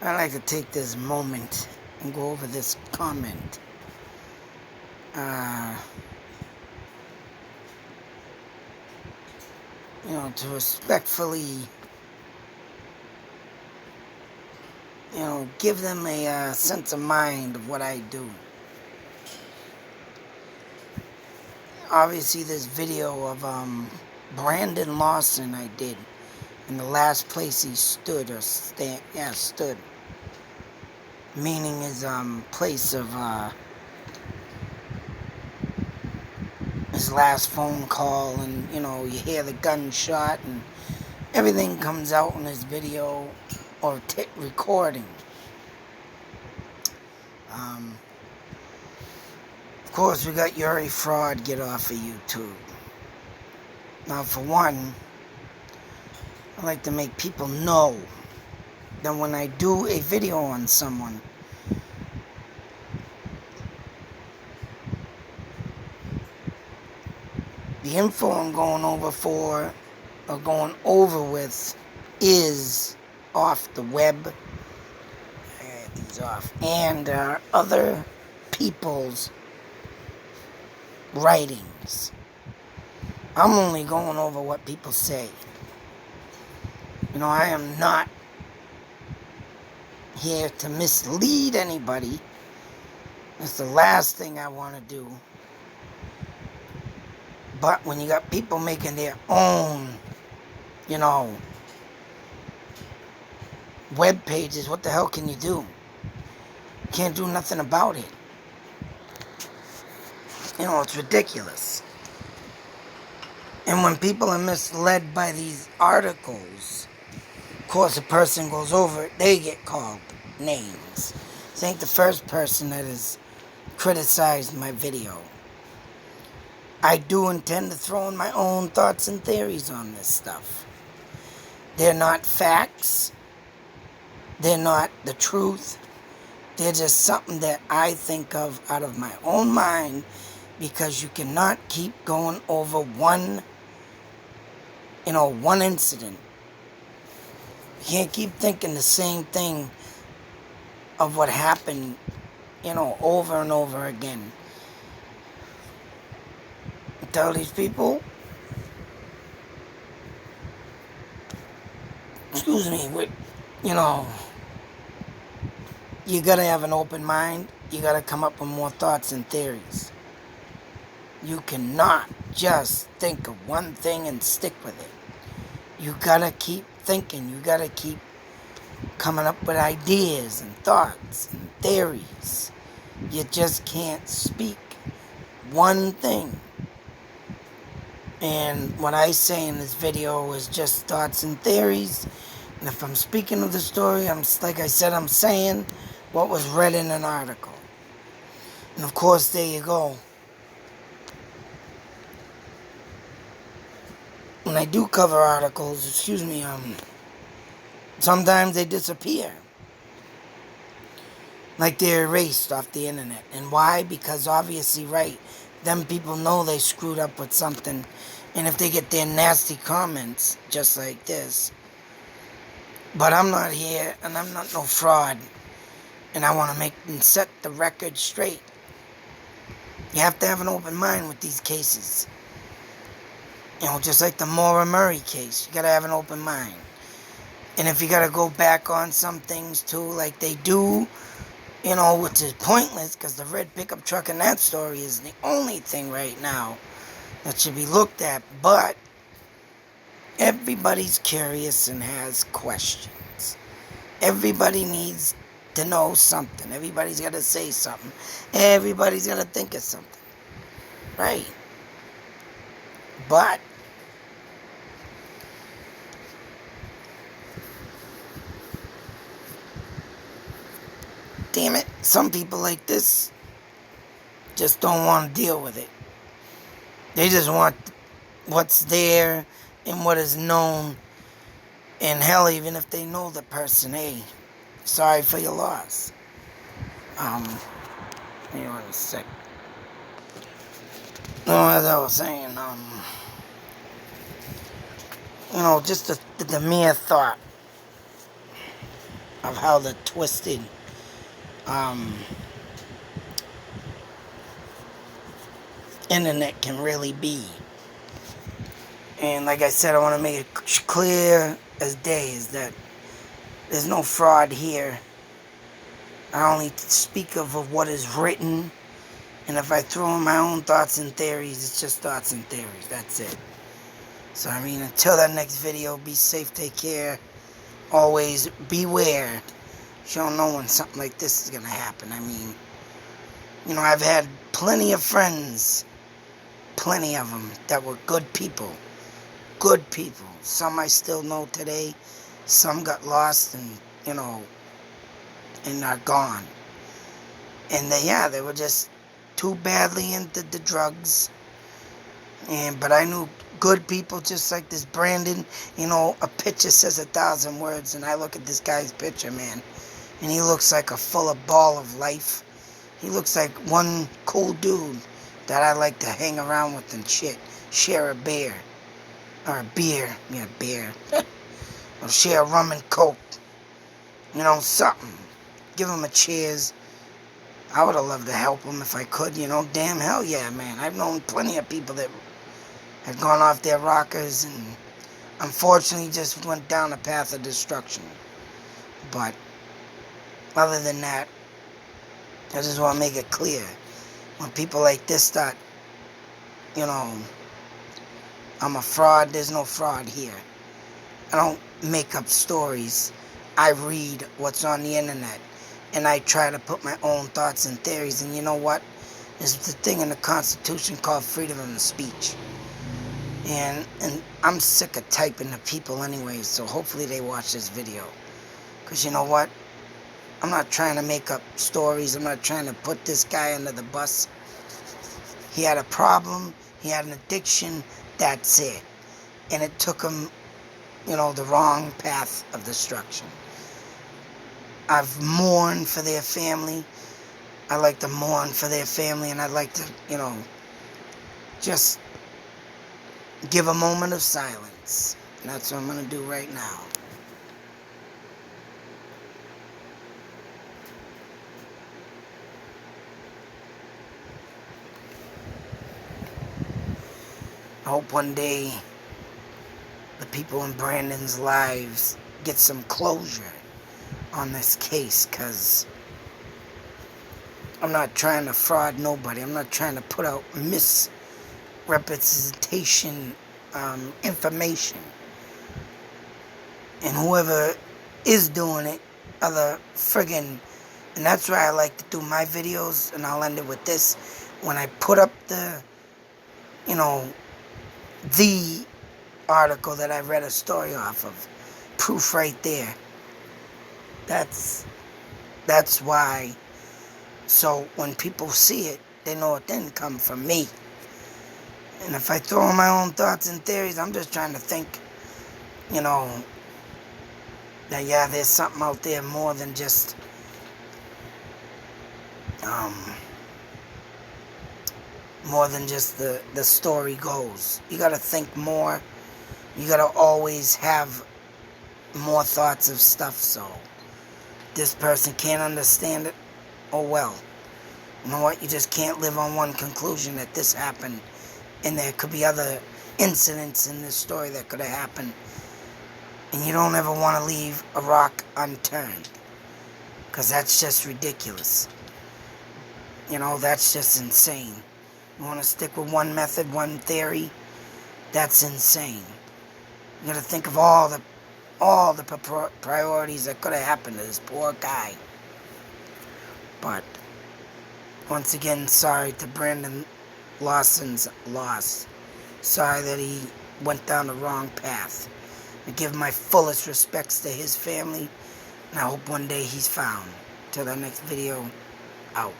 I'd like to take this moment and go over this comment. To respectfully, give them a sense of mind of what I do. Obviously, this video of Brandon Lawson I did, in the last place he stood, stood. Meaning his place of his last phone call, and you hear the gunshot and everything comes out in his video or recording. Of course, we got Yuri Fraud get off of YouTube. Now, for one, I like to make people know that when I do a video on someone, the info I'm going over with is off the web. I got these off. And other people's writings. I'm only going over what people say. I am not here to mislead anybody. That's the last thing I want to do. But when you got people making their own, web pages, what the hell can you do? You can't do nothing about it. It's ridiculous. And when people are misled by these articles, of course, a person goes over it, they get called names. This ain't the first person that has criticized my video. I do intend to throw in my own thoughts and theories on this stuff. They're not facts. They're not the truth. They're just something that I think of out of my own mind, because you cannot keep going over one incident. You can't keep thinking the same thing of what happened, over and over again. I tell these people, you gotta have an open mind. You gotta come up with more thoughts and theories. You cannot just think of one thing and stick with it. You gotta keep thinking. You gotta keep coming up with ideas and thoughts and theories. You just can't speak one thing. And what I say in this video is just thoughts and theories. And if I'm speaking of the story, like I said, I'm saying what was read in an article. And of course, there you go. When I do cover articles, sometimes they disappear. Like they're erased off the internet. And why? Because obviously, them people know they screwed up with something. And if they get their nasty comments, just like this. But I'm not here, and I'm not no fraud. And I want to make and set the record straight. You have to have an open mind with these cases. Just like the Maura Murray case, you gotta have an open mind. And if you gotta go back on some things too, like they do, which is pointless, because the red pickup truck in that story is the only thing right now that should be looked at. But everybody's curious and has questions. Everybody needs to know something. Everybody's got to say something. Everybody's got to think of something. Right. But damn it, some people like this just don't want to deal with it. They just want what's there and what is known. And hell, even if they know the person, hey, sorry for your loss. Hang on a sec. No, as I was saying, just the mere thought of how the twisted, um, internet can really be. And like I said, I want to make it clear as day is that there's no fraud here. I only speak of what is written, and if I throw in my own thoughts and theories, it's just thoughts and theories. That's it. So, until that next video, be safe, take care. Always beware. You don't know when something like this is going to happen. I've had plenty of friends, plenty of them, that were good people. Good people. Some I still know today. Some got lost and are gone. And they were just too badly into the drugs. But I knew good people just like this Brandon. A picture says 1,000 words, and I look at this guy's picture, man, and he looks like a full ball of life. He looks like one cool dude that I like to hang around with and shit. Share a beer. Or a beer. Yeah, beer. Or share a rum and coke. Something. Give him a cheers. I would have loved to help him if I could, damn hell yeah, man. I've known plenty of people that had gone off their rockers and unfortunately just went down a path of destruction. But other than that, I just want to make it clear. When people like this start, I'm a fraud, there's no fraud here. I don't make up stories. I read what's on the internet. And I try to put my own thoughts and theories. And you know what? There's the thing in the Constitution called freedom of speech. And I'm sick of typing to people anyway, so hopefully they watch this video. Because you know what? I'm not trying to make up stories. I'm not trying to put this guy under the bus. He had a problem. He had an addiction. That's it. And it took him, the wrong path of destruction. I've mourned for their family. I like to mourn for their family, and I'd like to, just give a moment of silence. And that's what I'm going to do right now. I hope one day the people in Brandon's lives get some closure on this case, because I'm not trying to fraud nobody. I'm not trying to put out misrepresentation information. And whoever is doing it, other friggin', and that's why I like to do my videos, and I'll end it with this. When I put up the article that I read a story off of, proof right there. That's why. So when people see it, they know it didn't come from me. And if I throw in my own thoughts and theories, I'm just trying to think, that there's something out there more than just, the story goes. You gotta think more. You gotta always have more thoughts of stuff, so this person can't understand it. Oh well. You know what? You just can't live on one conclusion that this happened. And there could be other incidents in this story that could have happened. And you don't ever want to leave a rock unturned. Because that's just ridiculous. That's just insane. You want to stick with one method, one theory? That's insane. You got to think of all the priorities that could have happened to this poor guy. But once again, sorry to Brandon Lawson's loss. Sorry that he went down the wrong path. I give my fullest respects to his family, and I hope one day he's found. Till the next video, out.